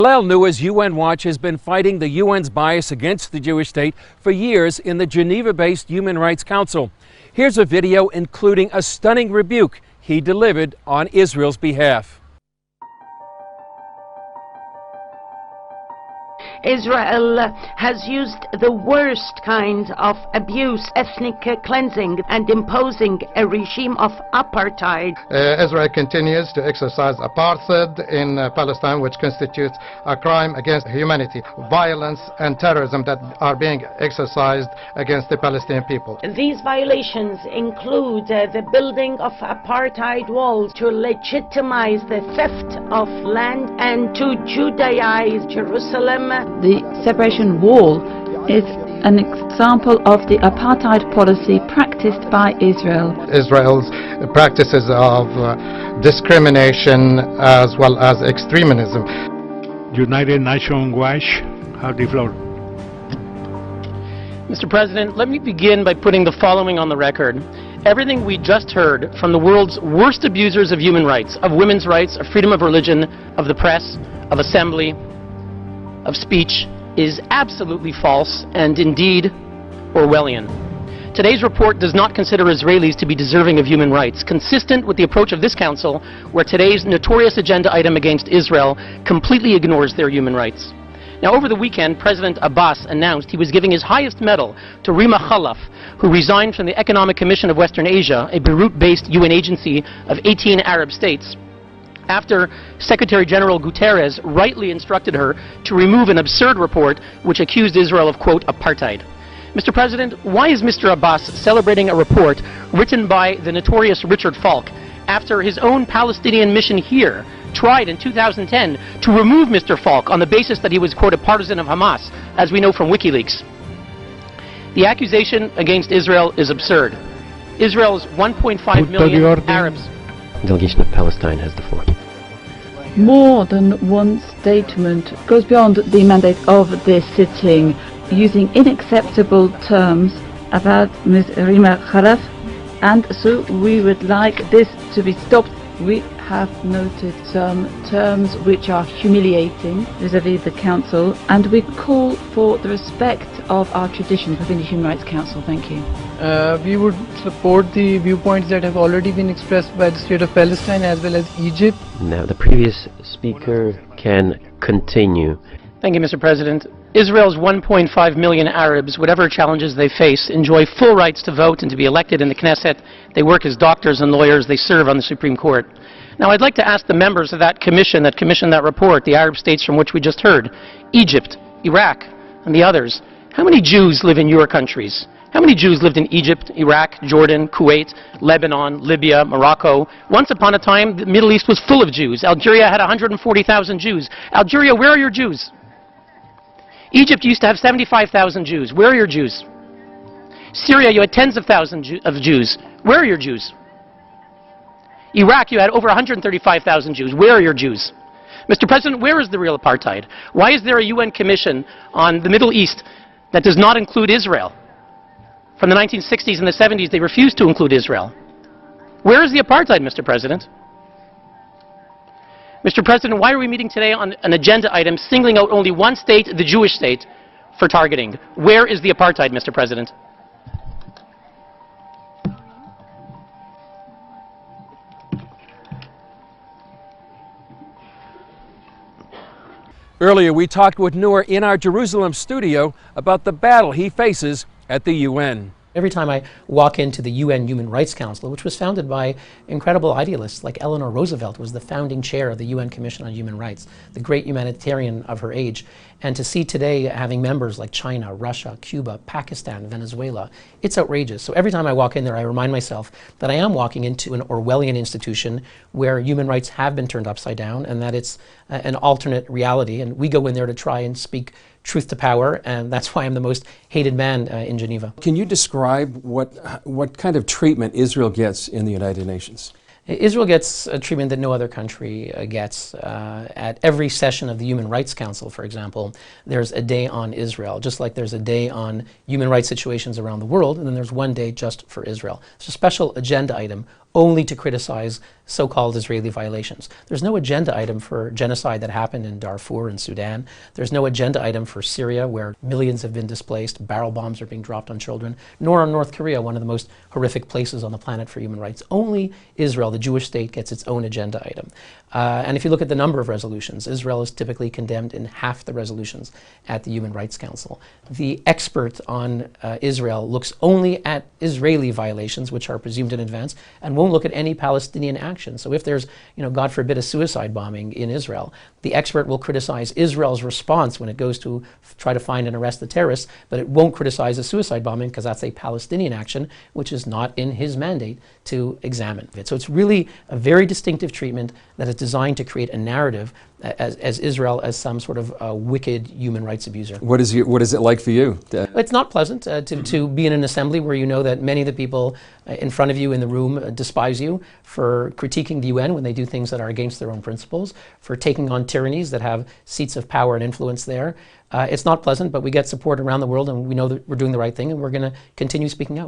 Hillel Neuer's UN Watch has been fighting the UN's bias against the Jewish state for years in the Geneva-based Human Rights Council. Here's a video including a stunning rebuke he delivered on Israel's behalf. Israel has used the worst kind of abuse, ethnic cleansing, and imposing a regime of apartheid. Israel continues to exercise apartheid in Palestine, which constitutes a crime against humanity, violence and terrorism that are being exercised against the Palestinian people. These violations include the building of apartheid walls to legitimize the theft of land and to Judaize Jerusalem. The separation wall is an example of the apartheid policy practiced by Israel. Israel's practices of discrimination as well as extremism. United Nations Watch, have the floor. Mr. President, let me begin by putting the following on the record. Everything we just heard from the world's worst abusers of human rights, of women's rights, of freedom of religion, of the press, of assembly, of speech, is absolutely false and indeed Orwellian. Today's report does not consider Israelis to be deserving of human rights, consistent with the approach of this Council, where today's notorious agenda item against Israel completely ignores their human rights. Now, over the weekend, President Abbas announced he was giving his highest medal to Rima Khalaf, who resigned from the Economic Commission of Western Asia, a Beirut-based UN agency of 18 Arab states, after Secretary General Guterres rightly instructed her to remove an absurd report which accused Israel of, quote, apartheid. Mr. President, why is Mr. Abbas celebrating a report written by the notorious Richard Falk after his own Palestinian mission here tried in 2010 to remove Mr. Falk on the basis that he was, quote, a partisan of Hamas, as we know from WikiLeaks? The accusation against Israel is absurd. Israel's 1.5 million Arabs. The delegation of Palestine has the floor. More than one statement goes beyond the mandate of this sitting, using unacceptable terms about Ms. Rima Khalaf, and so we would like this to be stopped. We have noted some terms which are humiliating vis-à-vis the Council, and we call for the respect of our traditions within the Human Rights Council. Thank you. We would support the viewpoints that have already been expressed by the State of Palestine as well as Egypt. Now, the previous speaker can continue. Thank you, Mr. President. Israel's 1.5 million Arabs, whatever challenges they face, enjoy full rights to vote and to be elected in the Knesset. They work as doctors and lawyers. They serve on the Supreme Court. Now, I'd like to ask the members of that commission that commissioned that report, the Arab states from which we just heard, Egypt, Iraq, and the others, how many Jews live in your countries? How many Jews lived in Egypt, Iraq, Jordan, Kuwait, Lebanon, Libya, Morocco? Once upon a time, the Middle East was full of Jews. Algeria had 140,000 Jews. Algeria, where are your Jews? Egypt used to have 75,000 Jews. Where are your Jews? Syria, you had tens of thousands of Jews. Where are your Jews? Iraq, you had over 135,000 Jews. Where are your Jews? Mr. President, where is the real apartheid? Why is there a UN commission on the Middle East that does not include Israel? From the 1960s and the 70s, they refused to include Israel. Where is the apartheid, Mr. President? Mr. President, why are we meeting today on an agenda item singling out only one state, the Jewish state, for targeting? Where is the apartheid, Mr. President? Earlier, we talked with Neuer in our Jerusalem studio about the battle he faces at the UN. Every time I walk into the UN Human Rights Council, which was founded by incredible idealists like Eleanor Roosevelt, was the founding chair of the UN Commission on Human Rights, the great humanitarian of her age, and to see today having members like China, Russia, Cuba, Pakistan, Venezuela, it's outrageous. So every time I walk in there, I remind myself that I am walking into an Orwellian institution where human rights have been turned upside down and that it's an alternate reality, and we go in there to try and speak truth to power, and that's why I'm the most hated man in Geneva. Can you describe what kind of treatment Israel gets in the United Nations? Israel gets a treatment that no other country gets. At every session of the Human Rights Council, for example, there's a day on Israel, just like there's a day on human rights situations around the world, and then there's one day just for Israel. It's a special agenda item only to criticize so-called Israeli violations. There's no agenda item for genocide that happened in Darfur and Sudan. There's no agenda item for Syria, where millions have been displaced, barrel bombs are being dropped on children, nor on North Korea, one of the most horrific places on the planet for human rights. Only Israel, the Jewish state, gets its own agenda item. And if you look at the number of resolutions, Israel is typically condemned in half the resolutions at the Human Rights Council. The expert on Israel looks only at Israeli violations, which are presumed in advance, and won't look at any Palestinian action. So if there's, God forbid, a suicide bombing in Israel, the expert will criticize Israel's response when it goes to try to find and arrest the terrorists, but it won't criticize a suicide bombing because that's a Palestinian action, which is not in his mandate to examine it. So it's really a very distinctive treatment that is designed to create a narrative as Israel as some sort of wicked human rights abuser. What is it like for you? It's not pleasant to be in an assembly where you know that many of the people in front of you in the room despise you for critiquing the UN when they do things that are against their own principles, for taking on tyrannies that have seats of power and influence there. It's not pleasant, but we get support around the world, and we know that we're doing the right thing, and we're going to continue speaking out.